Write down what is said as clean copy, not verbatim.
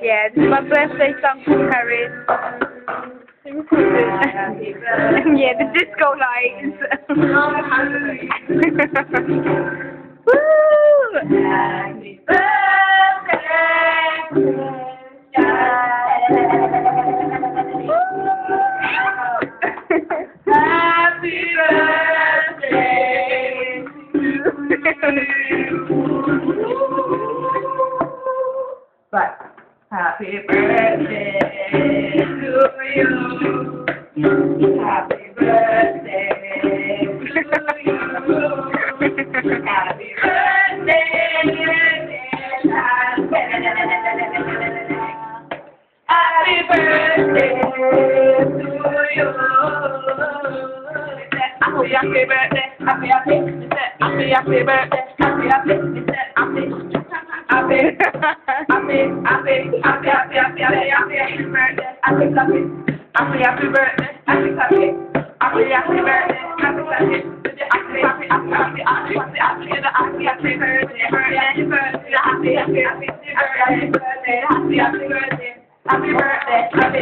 Yeah, this is my birthday song for Paris. Yeah, the disco lights. Woo! Happy birthday, happy birthday to you. But happy birthday to you. Happy birthday to you. Happy birthday. Happy birthday to you. Happy birthday. Happy birthday. Happy birthday. Happy birthday.